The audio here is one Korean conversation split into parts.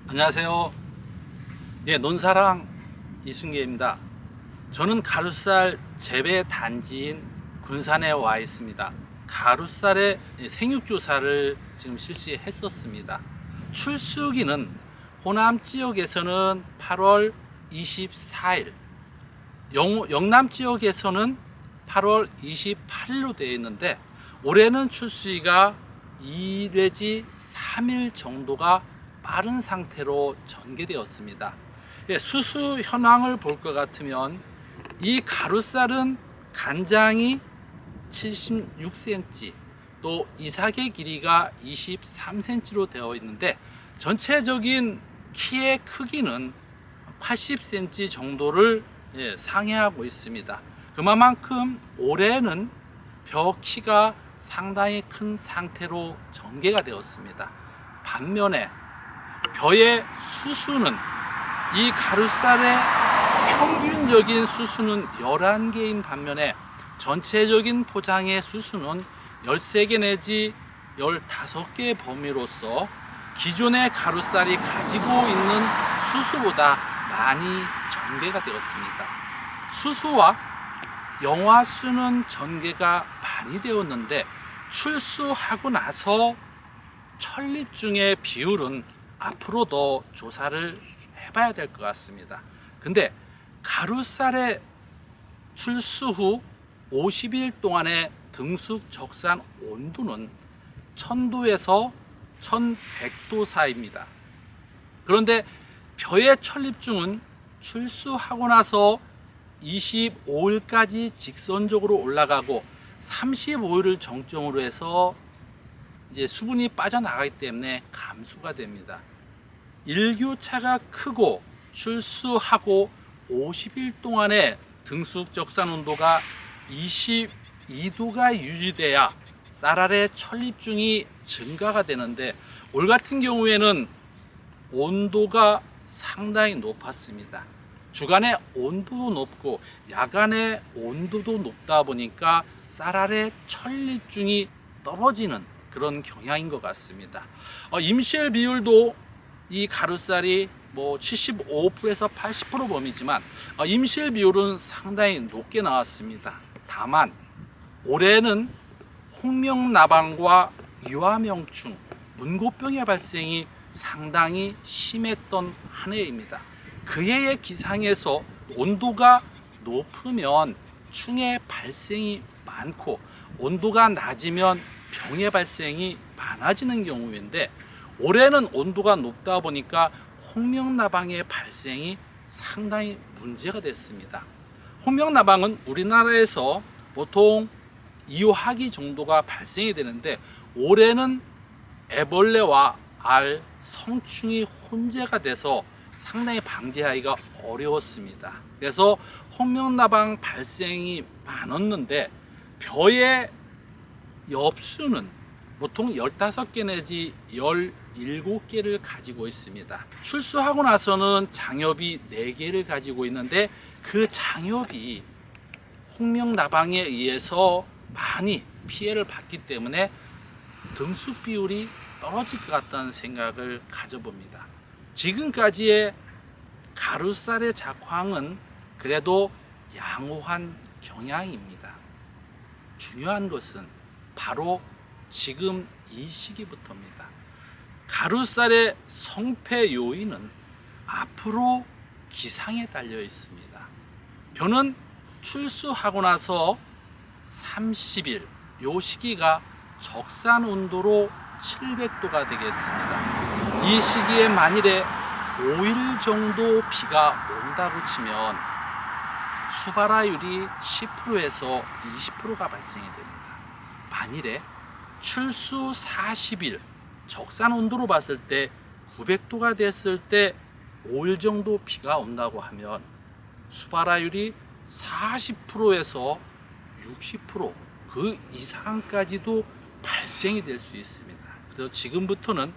안녕하세요. 예, 논사랑 이순계입니다. 저는 가루쌀 재배 단지인 군산에 와 있습니다. 가루쌀의 생육조사를 지금 실시했었습니다. 출수기는 호남 지역에서는 8월 24일, 영남 지역에서는 8월 28일로 되어 있는데 올해는 출수기가 2 내지 3일 정도가 빠른 상태로 전개되었습니다. 수수 현황을 볼 것 같으면 이 가루쌀은 간장이 76cm, 또 이삭의 길이가 23cm로 되어 있는데 전체적인 키의 크기는 80cm 정도를 상회하고 있습니다. 그만큼 올해는 벼 키가 상당히 큰 상태로 전개가 되었습니다. 반면에 벼의 수수는 이 가루쌀의 평균적인 수수는 11개인 반면에 전체적인 포장의 수수는 13개 내지 15개의 범위로서 기존의 가루쌀이 가지고 있는 수수보다 많이 전개가 되었습니다. 수수와 영화수는 전개가 많이 되었는데 출수하고 나서 천립중의 비율은 앞으로도 조사를 해봐야 될 것 같습니다. 근데 가루쌀의 출수 후 50일 동안의 등숙 적산 온도는 1000도에서 1100도 사이입니다. 그런데 벼의 천립중은 출수하고 나서 25일까지 직선적으로 올라가고 35일을 정점으로 해서 이제 수분이 빠져나가기 때문에 감소가 됩니다. 일교차가 크고 출수하고 50일 동안의 등숙 적산 온도가 22도가 유지돼야 쌀알의 천립중이 증가가 되는데 올 같은 경우에는 온도가 상당히 높았습니다. 주간의 온도도 높고 야간의 온도도 높다 보니까 쌀알의 천립중이 떨어지는 그런 경향인 것 같습니다. 임실 비율도 이 가루쌀이 75%에서 80% 범위지만 임실 비율은 상당히 높게 나왔습니다. 다만 올해는 홍명나방과 유화명충, 문고병의 발생이 상당히 심했던 한 해입니다. 그 해의 기상에서 온도가 높으면 충의 발생이 많고 온도가 낮으면 병의 발생이 많아지는 경우인데 올해는 온도가 높다 보니까 홍명나방의 발생이 상당히 문제가 됐습니다. 홍명나방은 우리나라에서 보통 2호 하기 정도가 발생이 되는데 올해는 애벌레와 알, 성충이 혼재가 돼서 상당히 방지하기가 어려웠습니다. 그래서 홍명나방 발생이 많았는데 벼의 엽수는 보통 15개 내지 17개를 가지고 있습니다. 출수하고 나서는 장엽이 4개를 가지고 있는데 그 장엽이 홍명나방에 의해서 많이 피해를 받기 때문에 등숙 비율이 떨어질 것 같다는 생각을 가져봅니다. 지금까지의 가루쌀의 작황은 그래도 양호한 경향입니다. 중요한 것은 바로 지금 이 시기부터입니다. 가루쌀의 성패 요인은 앞으로 기상에 달려 있습니다. 벼는 출수하고 나서 30일 요 시기가 적산 온도로 700도가 되겠습니다. 이 시기에 만일에 5일 정도 비가 온다고 치면 수발화율이 10%에서 20%가 발생이 됩니다. 만일에 출수 40일 적산 온도로 봤을 때 900도가 됐을 때 5일 정도 비가 온다고 하면 수발화율이 40%에서 60%그 이상까지도 발생이 될 수 있습니다. 그래서 지금부터는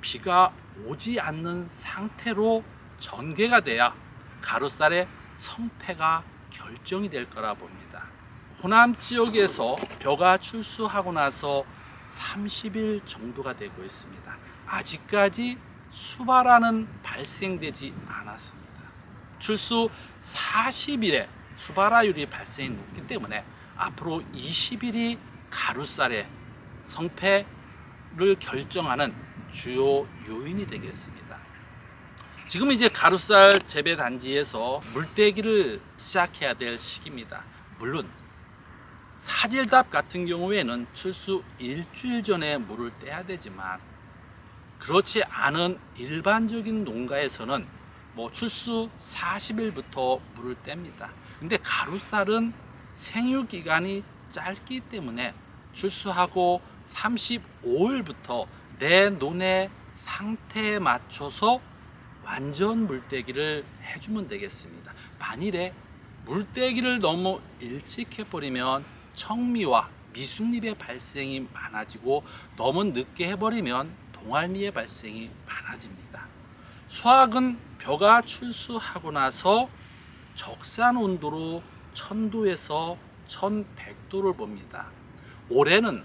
비가 오지 않는 상태로 전개가 돼야 가루쌀의 성패가 결정이 될 거라 봅니다. 호남 지역에서 벼가 출수하고 나서 30일 정도가 되고 있습니다. 아직까지 수발화는 발생되지 않았습니다. 출수 40일에 수발화율이 발생이 높기 때문에 앞으로 20일이 가루쌀의 성패를 결정하는 주요 요인이 되겠습니다. 지금 이제 가루쌀 재배 단지에서 물떼기를 시작해야 될 시기입니다. 물론 사질답 같은 경우에는 출수 일주일 전에 물을 떼야 되지만 그렇지 않은 일반적인 농가에서는 출수 40일부터 물을 뗍니다. 근데 가루쌀은 생육 기간이 짧기 때문에 출수하고 35일부터 내 논의 상태에 맞춰서 완전 물떼기를 해주면 되겠습니다. 만일에 물떼기를 너무 일찍 해버리면 청미와 미숙잎의 발생이 많아지고 너무 늦게 해버리면 동알미의 발생이 많아집니다. 수확은 벼가 출수하고 나서 적산 온도로 1000도에서 1100도를 봅니다. 올해는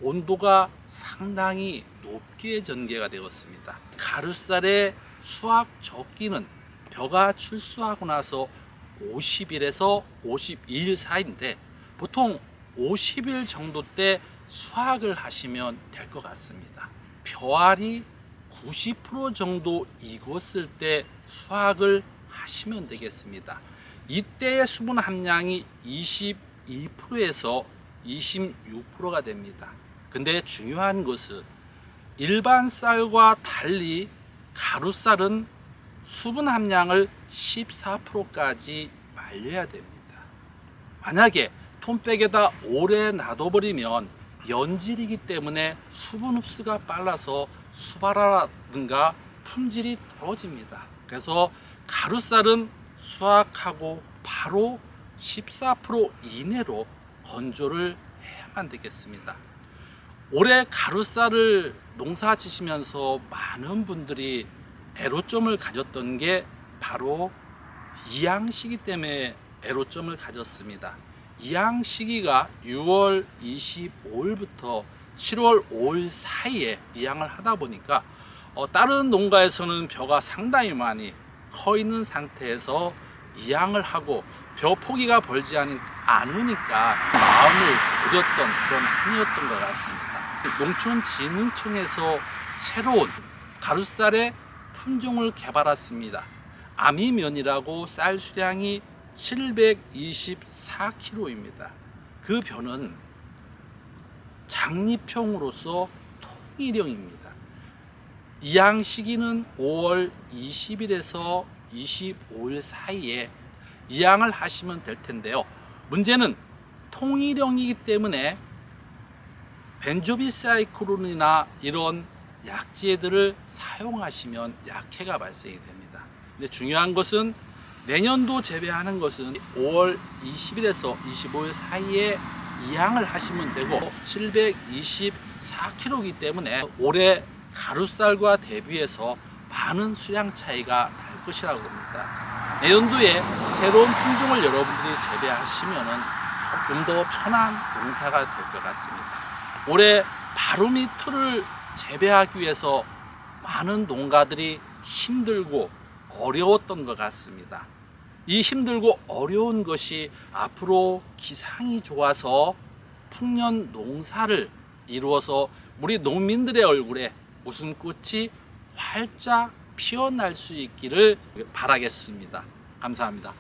온도가 상당히 높게 전개가 되었습니다. 가루쌀의 수확 적기는 벼가 출수하고 나서 50일에서 52일 사이인데 보통 50일 정도 때 수확을 하시면 될 것 같습니다. 벼알이 90% 정도 익었을 때 수확을 하시면 되겠습니다. 이때의 수분 함량이 22%에서 26%가 됩니다. 근데 중요한 것은 일반 쌀과 달리 가루쌀은 수분 함량을 14%까지 말려야 됩니다. 만약에 톤백에다 오래 놔둬버리면 연질이기 때문에 수분 흡수가 빨라서 수발화라든가 품질이 떨어집니다. 그래서 가루쌀은 수확하고 바로 14% 이내로 건조를 해야만 되겠습니다. 올해 가루쌀을 농사 지시면서 많은 분들이 애로점을 가졌던 게 바로 이양 시기 때문에 애로점을 가졌습니다. 이양 시기가 6월 25일부터 7월 5일 사이에 이양을 하다 보니까 다른 농가에서는 벼가 상당히 많이 커 있는 상태에서 이양을 하고 벼 포기가 벌지 않으니까 마음을 졸였던 그런 한이었던 것 같습니다. 농촌진흥청에서 새로운 가루쌀의 품종을 개발했습니다. 아미면이라고 쌀 수량이 724kg입니다. 그 벼는 장립형으로서 통일형입니다. 이양 시기는 5월 20일에서 25일 사이에 이양을 하시면 될 텐데요. 문제는 통일형이기 때문에 벤조비사이클론이나 이런 약재들을 사용하시면 약해가 발생이 됩니다. 근데 중요한 것은 내년도 재배하는 것은 5월 20일에서 25일 사이에 이양을 하시면 되고 724kg이기 때문에 올해 가루쌀과 대비해서 많은 수량 차이가 날 것이라고 봅니다. 내년도에 새로운 품종을 여러분들이 재배하시면 좀 더 편한 농사가 될 것 같습니다. 올해 바로미투를 재배하기 위해서 많은 농가들이 힘들고 어려웠던 것 같습니다. 이 힘들고 어려운 것이 앞으로 기상이 좋아서 풍년 농사를 이루어서 우리 농민들의 얼굴에 웃음꽃이 활짝 피어날 수 있기를 바라겠습니다. 감사합니다.